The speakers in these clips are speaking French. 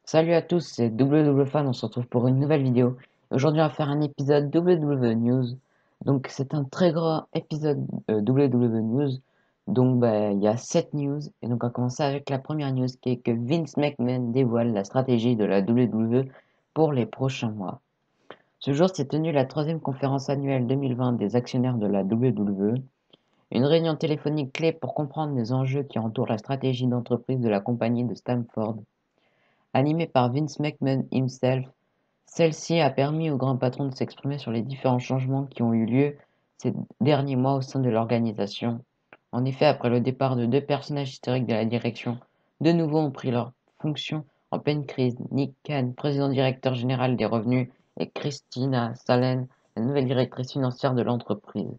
Salut à tous, c'est WWFan, on se retrouve pour une nouvelle vidéo. Aujourd'hui, on va faire un épisode WW News. Donc, c'est un très grand épisode WW News. Donc, il y a 7 news. Et donc, on va commencer avec la première news qui est que Vince McMahon dévoile la stratégie de la WWE pour les prochains mois. Ce jour s'est tenue la troisième conférence annuelle 2020 des actionnaires de la WWE. Une réunion téléphonique clé pour comprendre les enjeux qui entourent la stratégie d'entreprise de la compagnie de Stamford. Animée par Vince McMahon himself, celle-ci a permis au grand patron de s'exprimer sur les différents changements qui ont eu lieu ces derniers mois au sein de l'organisation. En effet, après le départ de deux personnages historiques de la direction, de nouveaux ont pris leurs fonctions en pleine crise. Nick Khan, président directeur général des revenus, et Christina Salen, la nouvelle directrice financière de l'entreprise.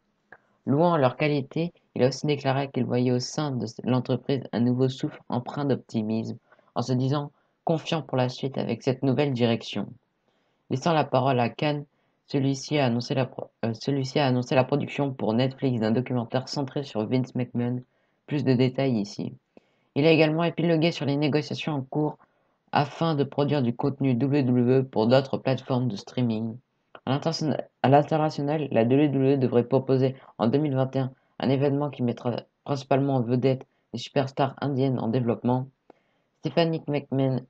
Louant leur qualité, il a aussi déclaré qu'il voyait au sein de l'entreprise un nouveau souffle empreint d'optimisme, en se disant confiant pour la suite avec cette nouvelle direction. Laissant la parole à Khan, celui-ci a annoncé la production pour Netflix d'un documentaire centré sur Vince McMahon. Plus de détails ici. Il a également épilogué sur les négociations en cours afin de produire du contenu WWE pour d'autres plateformes de streaming. À l'international, la WWE devrait proposer en 2021 un événement qui mettra principalement en vedette les superstars indiennes en développement. Stephanie McMahon,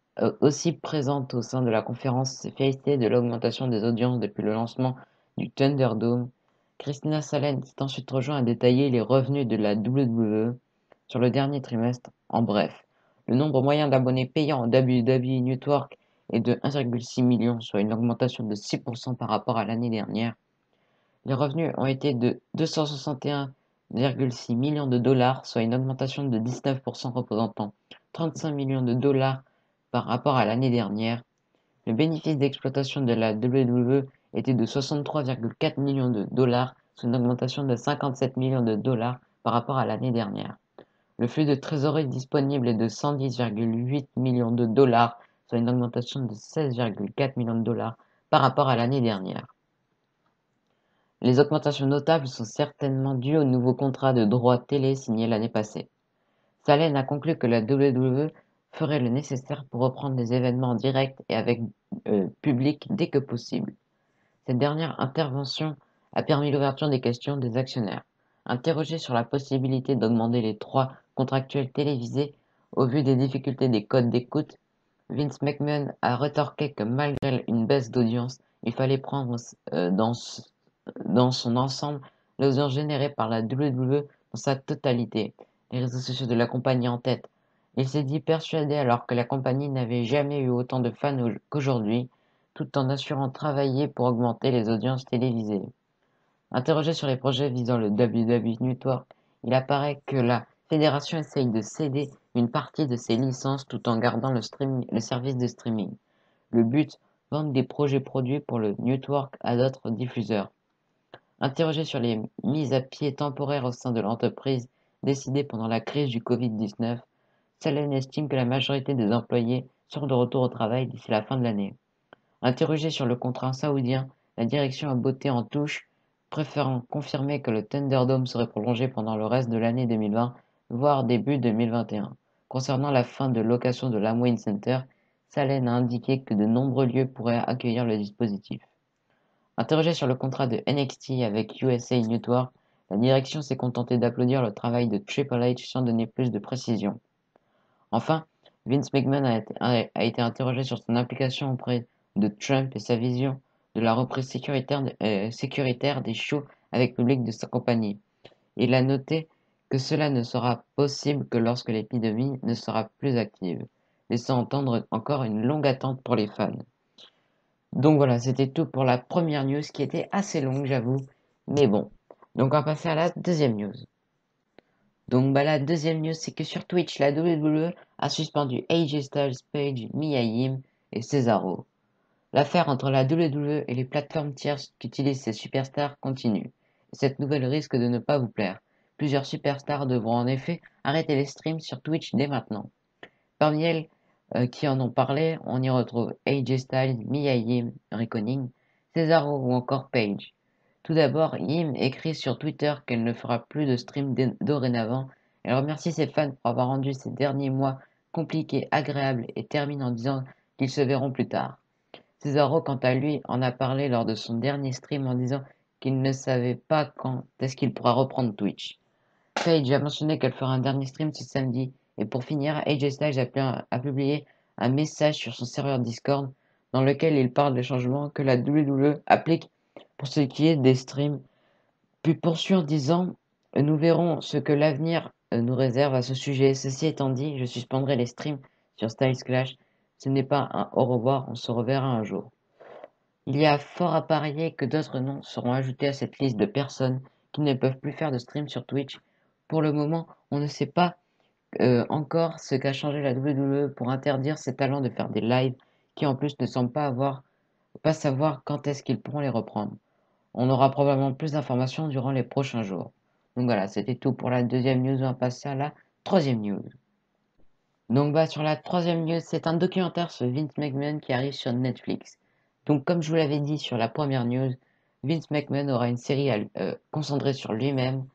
aussi présente au sein de la conférence, s'est félicitée de l'augmentation des audiences depuis le lancement du Thunderdome. Christina Salen s'est ensuite rejoint à détailler les revenus de la WWE sur le dernier trimestre. En bref, le nombre moyen d'abonnés payants au WWE Network est de 1,6 million, soit une augmentation de 6% par rapport à l'année dernière. Les revenus ont été de 261,6 millions de dollars, soit une augmentation de 19% représentant 35 millions de dollars par rapport à l'année dernière. Le bénéfice d'exploitation de la WWE était de 63,4 millions de dollars, soit une augmentation de 57 millions de dollars par rapport à l'année dernière. Le flux de trésorerie disponible est de 110,8 millions de dollars, soit une augmentation de 16,4 millions de dollars par rapport à l'année dernière. Les augmentations notables sont certainement dues aux nouveaux contrats de droits télé signés l'année passée. Salen a conclu que la WWE ferait le nécessaire pour reprendre les événements en direct et avec public dès que possible. Cette dernière intervention a permis l'ouverture des questions des actionnaires. Interrogé sur la possibilité d'augmenter les droits contractuels télévisés au vu des difficultés des codes d'écoute, Vince McMahon a rétorqué que malgré une baisse d'audience, il fallait prendre dans son ensemble l'audience générée par la WWE dans sa totalité, les réseaux sociaux de la compagnie en tête. Il s'est dit persuadé alors que la compagnie n'avait jamais eu autant de fans qu'aujourd'hui, tout en assurant travailler pour augmenter les audiences télévisées. Interrogé sur les projets visant le WWE Network, il apparaît que la fédération essaye de céder une partie de ses licences tout en gardant le service de streaming. Le but, vendre des projets produits pour le network à d'autres diffuseurs. Interrogé sur les mises à pied temporaires au sein de l'entreprise décidées pendant la crise du Covid-19, Salen estime que la majorité des employés seront de retour au travail d'ici la fin de l'année. Interrogé sur le contrat saoudien, la direction a botté en touche, préférant confirmer que le Thunderdome serait prolongé pendant le reste de l'année 2020, voire début 2021. Concernant la fin de location de l'Amway Center, Salen a indiqué que de nombreux lieux pourraient accueillir le dispositif. Interrogé sur le contrat de NXT avec USA Network, la direction s'est contentée d'applaudir le travail de Triple H sans donner plus de précisions. Enfin, Vince McMahon a été interrogé sur son implication auprès de Trump et sa vision de la reprise sécuritaire des shows avec public de sa compagnie. Il a noté que cela ne sera possible que lorsque l'épidémie ne sera plus active, laissant entendre encore une longue attente pour les fans. Donc voilà, c'était tout pour la première news qui était assez longue, j'avoue. Mais bon. Donc on va passer à la deuxième news. Donc la deuxième news, c'est que sur Twitch, la WWE a suspendu AJ Styles, Paige, Mia Yim et Cesaro. L'affaire entre la WWE et les plateformes tierces qui utilisent ces superstars continue. Cette nouvelle risque de ne pas vous plaire. Plusieurs superstars devront en effet arrêter les streams sur Twitch dès maintenant. Parmi elles qui en ont parlé, on y retrouve AJ Styles, Mia Yim, Reckoning, Cesaro ou encore Paige. Tout d'abord, Yim écrit sur Twitter qu'elle ne fera plus de stream dorénavant. Elle remercie ses fans pour avoir rendu ces derniers mois compliqués agréables et termine en disant qu'ils se verront plus tard. Cesaro, quant à lui, en a parlé lors de son dernier stream en disant qu'il ne savait pas quand est-ce qu'il pourra reprendre Twitch. Paige a mentionné qu'elle fera un dernier stream ce samedi, et pour finir, AJ Styles a publié un message sur son serveur Discord dans lequel il parle des changements que la WWE applique pour ce qui est des streams, puis poursuit en disant nous verrons ce que l'avenir nous réserve à ce sujet. Ceci étant dit, je suspendrai les streams sur Styles Clash. Ce n'est pas un au revoir, on se reverra un jour. Il y a fort à parier que d'autres noms seront ajoutés à cette liste de personnes qui ne peuvent plus faire de stream sur Twitch. Pour le moment, on ne sait pas encore ce qu'a changé la WWE pour interdire ces talents de faire des lives qui en plus ne semblent pas savoir quand est-ce qu'ils pourront les reprendre. On aura probablement plus d'informations durant les prochains jours. Donc voilà, c'était tout pour la deuxième news. On va passer à la troisième news. Donc sur la troisième news, c'est un documentaire sur Vince McMahon qui arrive sur Netflix. Donc comme je vous l'avais dit sur la première news, Vince McMahon aura une série concentrée sur lui-même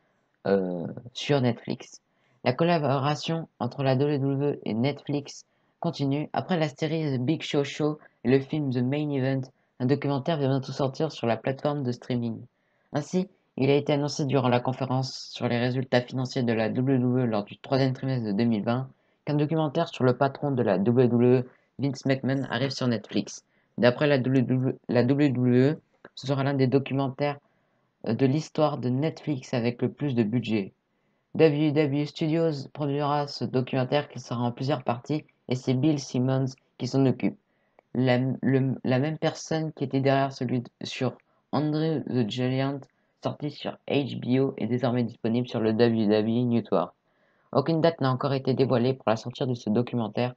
sur Netflix. La collaboration entre la WWE et Netflix continue. Après la série The Big Show Show et le film The Main Event, un documentaire vient bientôt sortir sur la plateforme de streaming. Ainsi, il a été annoncé durant la conférence sur les résultats financiers de la WWE lors du troisième trimestre de 2020 qu'un documentaire sur le patron de la WWE, Vince McMahon, arrive sur Netflix. D'après la WWE, ce sera l'un des documentaires de l'histoire de Netflix avec le plus de budget. WWE Studios produira ce documentaire qui sera en plusieurs parties et c'est Bill Simmons qui s'en occupe. La même personne qui était derrière celui sur Andrew the Giant, sorti sur HBO, est désormais disponible sur le WWE Network. Aucune date n'a encore été dévoilée pour la sortie de ce documentaire.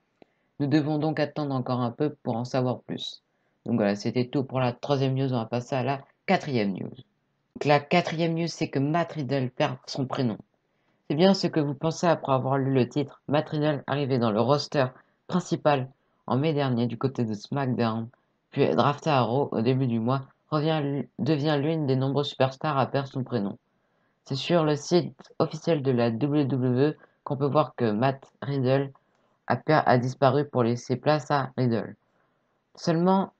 Nous devons donc attendre encore un peu pour en savoir plus. Donc voilà, c'était tout pour la troisième news. On va passer à la quatrième news. La quatrième news, c'est que Matt Riddle perd son prénom. C'est bien ce que vous pensez après avoir lu le titre. Matt Riddle, arrivé dans le roster principal en mai dernier du côté de SmackDown, puis drafté à Raw au début du mois, devient l'une des nombreuses superstars à perdre son prénom. C'est sur le site officiel de la WWE qu'on peut voir que Matt Riddle a disparu pour laisser place à Riddle. Seulement.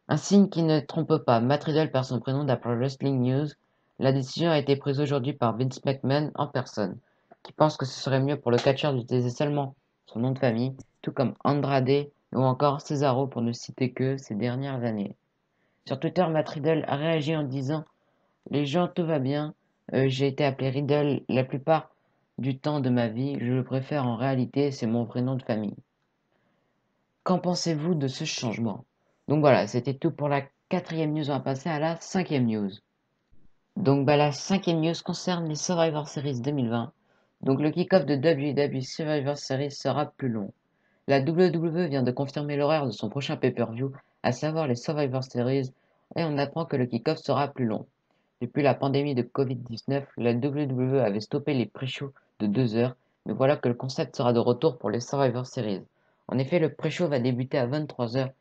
Un signe qui ne trompe pas, Matt Riddle perd son prénom d'après Wrestling News. La décision a été prise aujourd'hui par Vince McMahon en personne, qui pense que ce serait mieux pour le catcheur d'utiliser seulement son nom de famille, tout comme Andrade ou encore Cesaro pour ne citer que ces dernières années. Sur Twitter, Matt Riddle a réagi en disant les gens, tout va bien, j'ai été appelé Riddle la plupart du temps de ma vie, je le préfère en réalité, c'est mon vrai nom de famille. Qu'en pensez-vous de ce changement? Donc voilà, c'était tout pour la quatrième news. On va passer à la cinquième news. Donc la cinquième news concerne les Survivor Series 2020. Donc le kick-off de WWE Survivor Series sera plus long. La WWE vient de confirmer l'horaire de son prochain pay-per-view, à savoir les Survivor Series, et on apprend que le kick-off sera plus long. Depuis la pandémie de Covid-19, la WWE avait stoppé les pré-shows de 2 heures, mais voilà que le concept sera de retour pour les Survivor Series. En effet, le pré-show va débuter à 23 heures,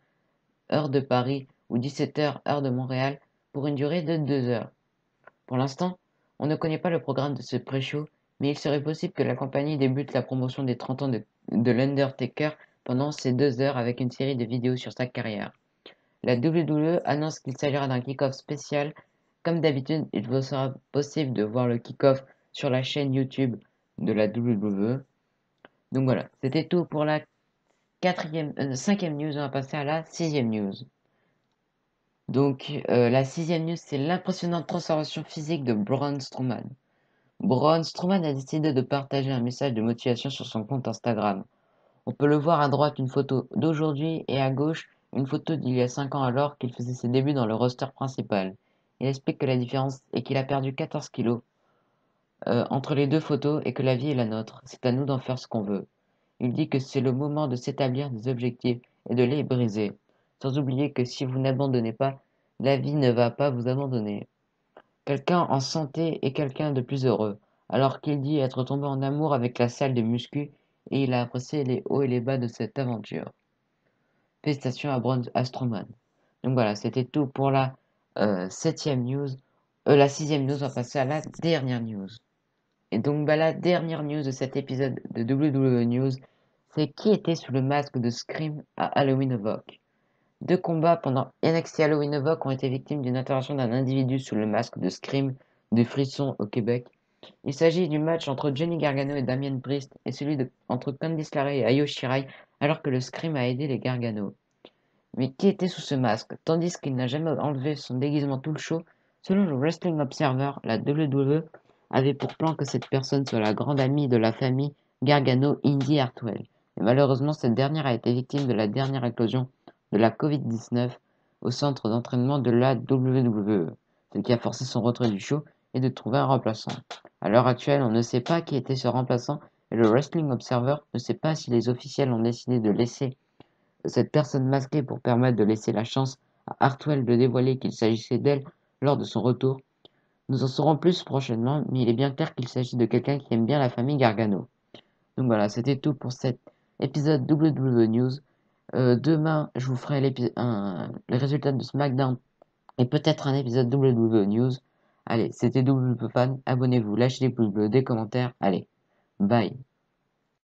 heure de Paris, ou 17 heures, heure de Montréal, pour une durée de 2 heures. Pour l'instant, on ne connaît pas le programme de ce pré-show, mais il serait possible que la compagnie débute la promotion des 30 ans de l'Undertaker pendant ces 2 heures avec une série de vidéos sur sa carrière. La WWE annonce qu'il s'agira d'un kick-off spécial. Comme d'habitude, il vous sera possible de voir le kick-off sur la chaîne YouTube de la WWE. Donc voilà, c'était tout pour la cinquième news. On va passer à la sixième news. Donc la sixième news, c'est l'impressionnante transformation physique de Braun Strowman. Braun Strowman a décidé de partager un message de motivation sur son compte Instagram. On peut le voir à droite une photo d'aujourd'hui et à gauche une photo d'il y a 5 ans alors qu'il faisait ses débuts dans le roster principal. Il explique que la différence est qu'il a perdu 14 kilos entre les deux photos et que la vie est la nôtre. C'est à nous d'en faire ce qu'on veut. Il dit que c'est le moment de s'établir des objectifs et de les briser. Sans oublier que si vous n'abandonnez pas, la vie ne va pas vous abandonner. Quelqu'un en santé est quelqu'un de plus heureux, alors qu'il dit être tombé en amour avec la salle de muscu et il a apprécié les hauts et les bas de cette aventure. Félicitations à Strowman. Donc voilà, c'était tout pour la septième news. La sixième news, on va passer à la dernière news. Et donc la dernière news de cet épisode de WWE News, c'est qui était sous le masque de Scream à Halloween Havoc. Deux combats pendant NXT Halloween Havoc ont été victimes d'une intervention d'un individu sous le masque de Scream de Frisson au Québec. Il s'agit du match entre Johnny Gargano et Damien Priest et celui entre Candice LeRae et Io Shirai alors que le Scream a aidé les Gargano. Mais qui était sous ce masque? Tandis qu'il n'a jamais enlevé son déguisement tout le show, selon le Wrestling Observer, la WWE avait pour plan que cette personne soit la grande amie de la famille Gargano, Indy Hartwell. Mais malheureusement, cette dernière a été victime de la dernière éclosion de la Covid-19 au centre d'entraînement de la WWE, ce qui a forcé son retrait du show et de trouver un remplaçant. À l'heure actuelle, on ne sait pas qui était ce remplaçant et le Wrestling Observer ne sait pas si les officiels ont décidé de laisser cette personne masquée pour permettre de laisser la chance à Hartwell de dévoiler qu'il s'agissait d'elle lors de son retour. Nous en saurons plus prochainement, mais il est bien clair qu'il s'agit de quelqu'un qui aime bien la famille Gargano. Donc voilà, c'était tout pour cet épisode WWE News. Demain, je vous ferai les résultats de SmackDown et peut-être un épisode WWE News. Allez, c'était WWE Fan, abonnez-vous, lâchez des pouces bleus, des commentaires. Allez, bye.